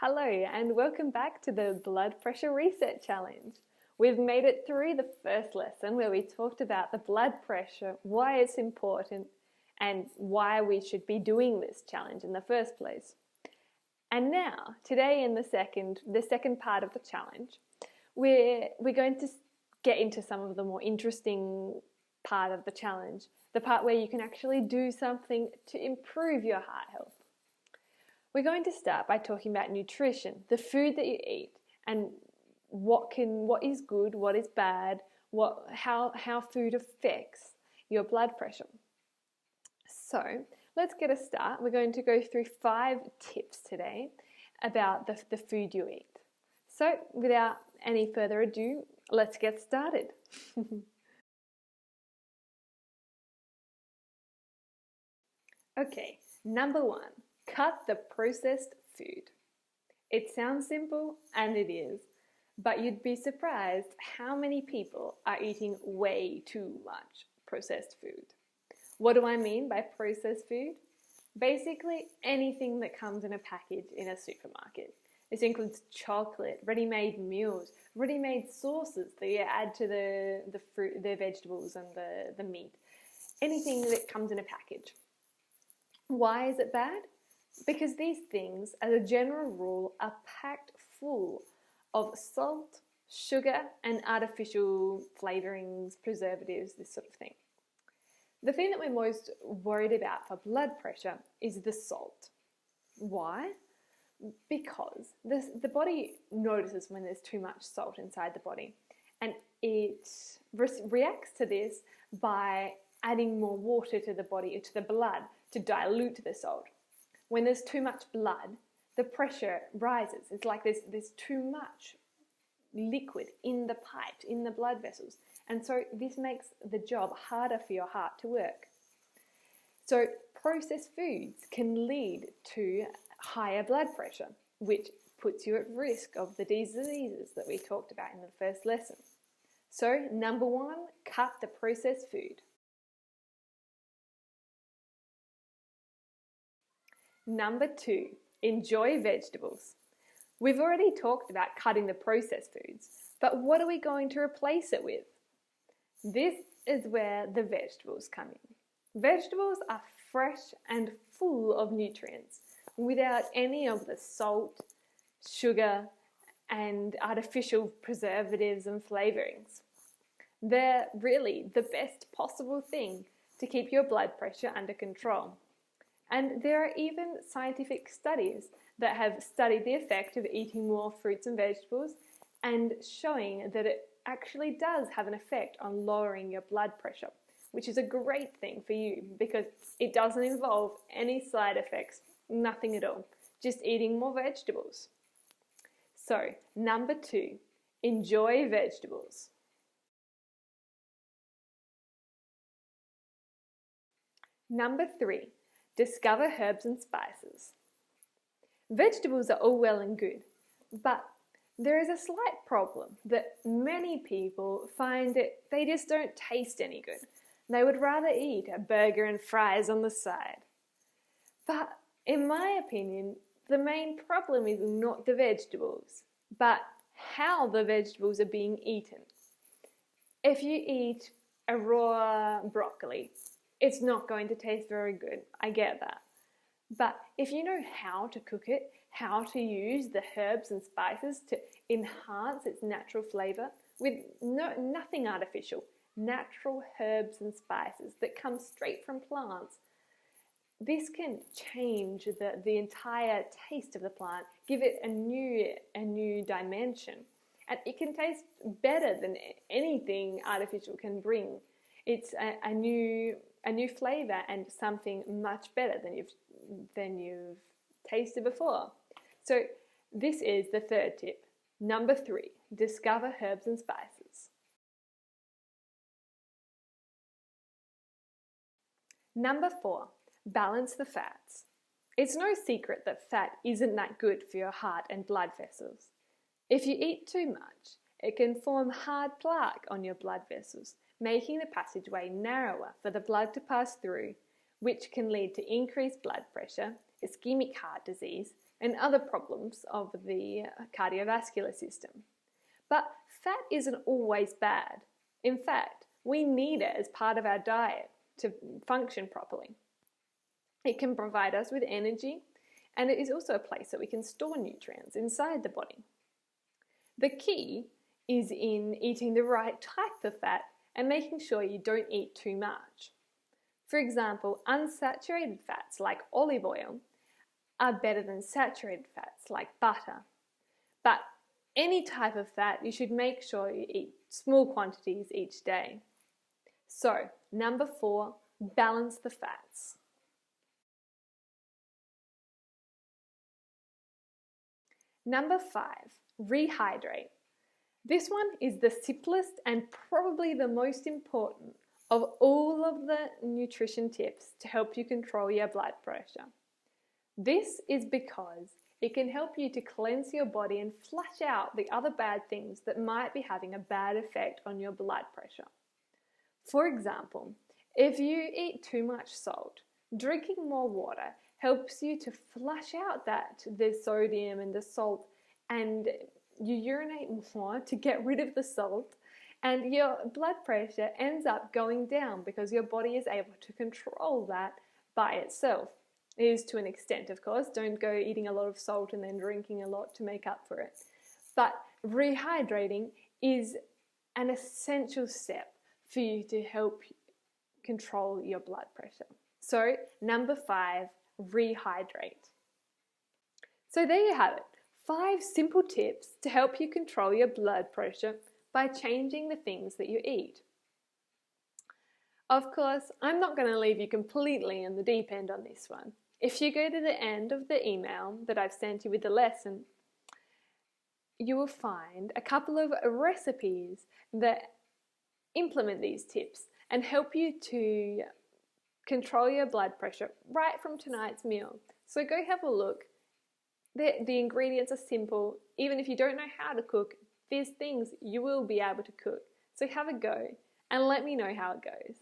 Hello and welcome back to the Blood Pressure Reset Challenge. We've made it through the first lesson where we talked about the blood pressure, why it's important, and why we should be doing this challenge in the first place. And now, today in the second part of the challenge, we're going to get into some of the more interesting part of the challenge, the part where you can actually do something to improve your heart health. We're going to start by talking about nutrition, the food that you eat, and what is good, what is bad, how food affects your blood pressure. So let's get a start. We're going to go through 5 tips today about the food you eat. So without any further ado, let's get started. Okay, number 1. Cut the processed food. It sounds simple, and it is, but you'd be surprised how many people are eating way too much processed food. What do I mean by processed food? Basically, anything that comes in a package in a supermarket. This includes chocolate, ready-made meals, ready-made sauces that you add to the fruit, the vegetables and the meat. Anything that comes in a package. Why is it bad? Because these things, as a general rule, are packed full of salt, sugar, and artificial flavorings, preservatives, this sort of thing. The thing that we're most worried about for blood pressure is the salt. Why? Because the body notices when there's too much salt inside the body, and it reacts to this by adding more water to the body, to the blood, to dilute the salt. When there's too much blood, the pressure rises. It's like there's too much liquid in the pipes, in the blood vessels. And so this makes the job harder for your heart to work. So processed foods can lead to higher blood pressure, which puts you at risk of the diseases that we talked about in the first lesson. So number 1, cut the processed food. Number 2, enjoy vegetables. We've already talked about cutting the processed foods, but what are we going to replace it with? This is where the vegetables come in. Vegetables are fresh and full of nutrients without any of the salt, sugar, and artificial preservatives and flavorings. They're really the best possible thing to keep your blood pressure under control. And there are even scientific studies that have studied the effect of eating more fruits and vegetables and showing that it actually does have an effect on lowering your blood pressure, which is a great thing for you because it doesn't involve any side effects, nothing at all, just eating more vegetables. So, number 2, enjoy vegetables. Number 3, discover herbs and spices. Vegetables are all well and good, but there is a slight problem that many people find that they just don't taste any good. They would rather eat a burger and fries on the side. But in my opinion, the main problem is not the vegetables, but how the vegetables are being eaten. If you eat a raw broccoli, it's not going to taste very good, I get that. But if you know how to cook it, how to use the herbs and spices to enhance its natural flavour with nothing artificial, natural herbs and spices that come straight from plants, this can change the entire taste of the plant, give it a new dimension, and it can taste better than anything artificial can bring. It's a new flavour and something much better than you've tasted before. So this is the 3rd tip. Number 3, discover herbs and spices. Number 4, balance the fats. It's no secret that fat isn't that good for your heart and blood vessels. If you eat too much, it can form hard plaque on your blood vessels, making the passageway narrower for the blood to pass through, which can lead to increased blood pressure, ischemic heart disease, and other problems of the cardiovascular system. But fat isn't always bad. In fact, we need it as part of our diet to function properly. It can provide us with energy, and it is also a place that we can store nutrients inside the body. The key is in eating the right type of fat and making sure you don't eat too much. For example, unsaturated fats like olive oil are better than saturated fats like butter. But any type of fat, you should make sure you eat small quantities each day. So, number 4, balance the fats. Number 5, rehydrate. This one is the simplest and probably the most important of all of the nutrition tips to help you control your blood pressure. This is because it can help you to cleanse your body and flush out the other bad things that might be having a bad effect on your blood pressure. For example, if you eat too much salt, drinking more water helps you to flush out the sodium and the salt, and you urinate more to get rid of the salt, and your blood pressure ends up going down because your body is able to control that by itself. It is to an extent, of course. Don't go eating a lot of salt and then drinking a lot to make up for it. But rehydrating is an essential step for you to help control your blood pressure. So, number 5, rehydrate. So there you have it. 5 simple tips to help you control your blood pressure by changing the things that you eat. Of course, I'm not going to leave you completely in the deep end on this one. If you go to the end of the email that I've sent you with the lesson, you will find a couple of recipes that implement these tips and help you to control your blood pressure right from tonight's meal. So go have a look. The ingredients are simple. Even if you don't know how to cook, there's things you will be able to cook. So have a go and let me know how it goes.